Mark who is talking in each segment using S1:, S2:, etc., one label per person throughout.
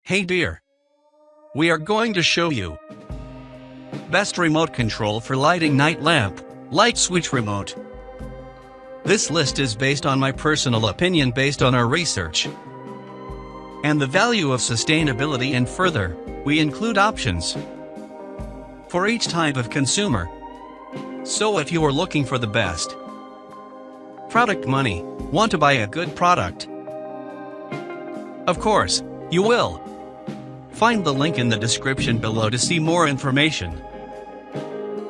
S1: Hey dear. We are going to show you best remote control for lighting night lamp, light switch remote. This list is based on my personal opinion based on our research and the value of sustainability, and further, we include options for each type of consumer. So if you are looking for the best product money, want to buy a good product, of course, you will find the link in the description below to see more information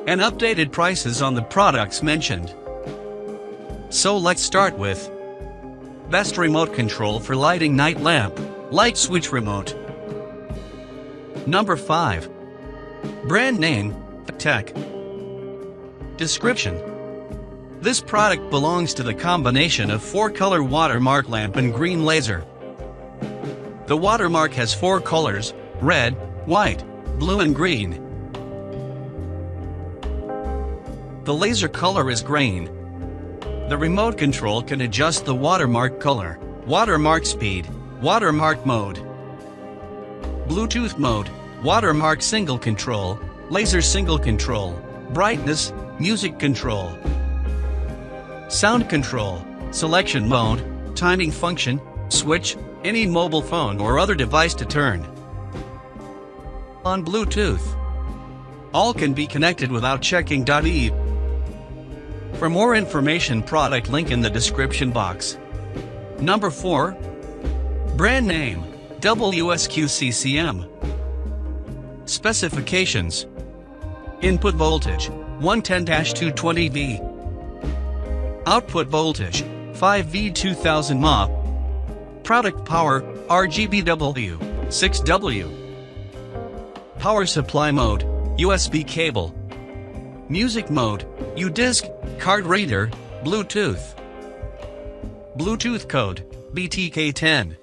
S1: and updated prices on the products mentioned. So let's start with best remote control for lighting night lamp, light switch remote. Number 5. Brand name, Tech. Description. This product belongs to the combination of 4-color watermark lamp and green laser. The watermark has 4 colors: red, white, blue and green. The laser color is green. The remote control can adjust the watermark color, watermark speed, watermark mode, Bluetooth mode, watermark single control, laser single control, brightness, music control, sound control, selection mode, timing function, switch, any mobile phone or other device to turn on Bluetooth. All can be connected without checking .e. For more information, product link in the description box. Number 4. Brand name, WSQCCM. Specifications. Input voltage, 110-220V. Output voltage, 5V 2000 mA. Product power, RGBW, 6W. Power supply mode, USB cable. Music mode, U-Disc, card reader, Bluetooth. Bluetooth code, BTK10.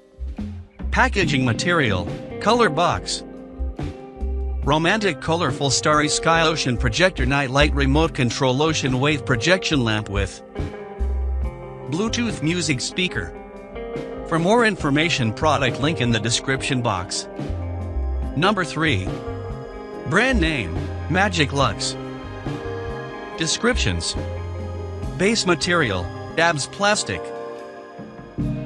S1: Packaging material, color box. Romantic colorful starry sky ocean projector night light remote control ocean wave projection lamp with Bluetooth music speaker. For more information, product link in the description box. Number 3. Brand name, Magic Lux. Descriptions. Base material, dabs plastic.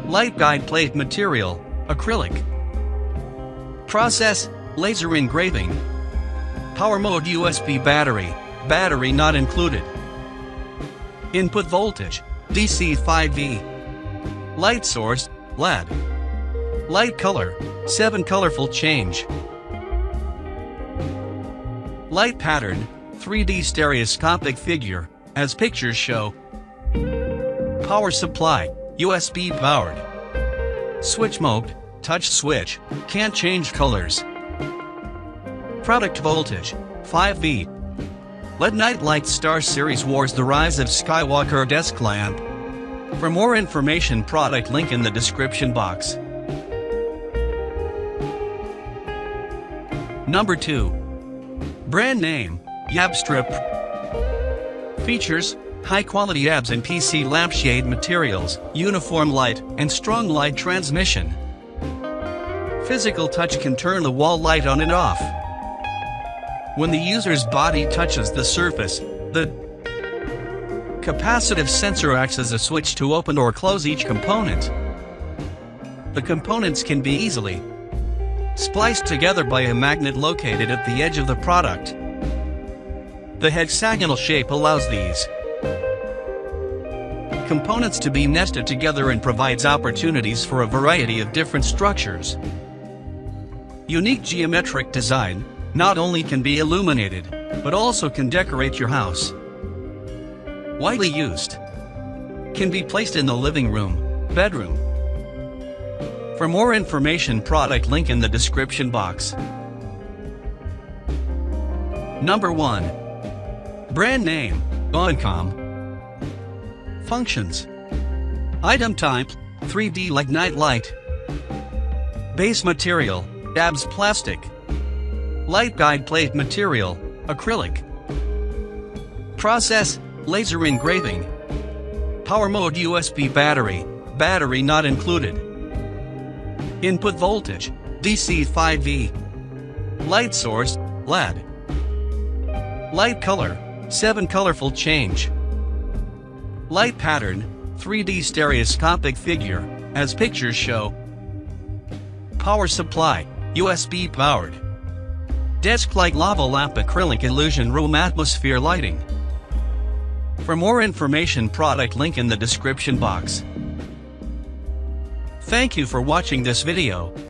S1: Light guide plate material, acrylic. Process, laser engraving. Power mode, USB battery, battery not included. Input voltage, DC 5V. Light source, LED. Light color, 7 colorful change. Light pattern, 3D stereoscopic figure, as pictures show. Power supply, USB powered. Switch mode, touch switch, can't change colors. Product voltage, 5V. LED Night Light Star Series Wars The Rise of Skywalker Desk Lamp. For more information, product link in the description box. Number 2. Brand name, Yabstrip. Features, high-quality ABS and PC lampshade materials, uniform light, and strong light transmission. Physical touch can turn the wall light on and off. When the user's body touches the surface, the capacitive sensor acts as a switch to open or close each component. The components can be easily spliced together by a magnet located at the edge of the product. The hexagonal shape allows these components to be nested together and provides opportunities for a variety of different structures. Unique geometric design not only can be illuminated, but also can decorate your house. Widely used. Can be placed in the living room, bedroom. For more information, product link in the description box. Number 1. Brand name, AGAN. Functions. Item type, 3D like night light. Base material, dabs plastic. Light guide plate material, acrylic. Process, laser engraving. Power mode, USB battery, battery not included. Input voltage, DC5V. Light source, LED. Light color, 7 colorful change. Light pattern, 3D stereoscopic figure, as pictures show. Power supply, USB powered. Desk light lava lamp acrylic illusion room atmosphere lighting. For more information, product link in the description box. Thank you for watching this video.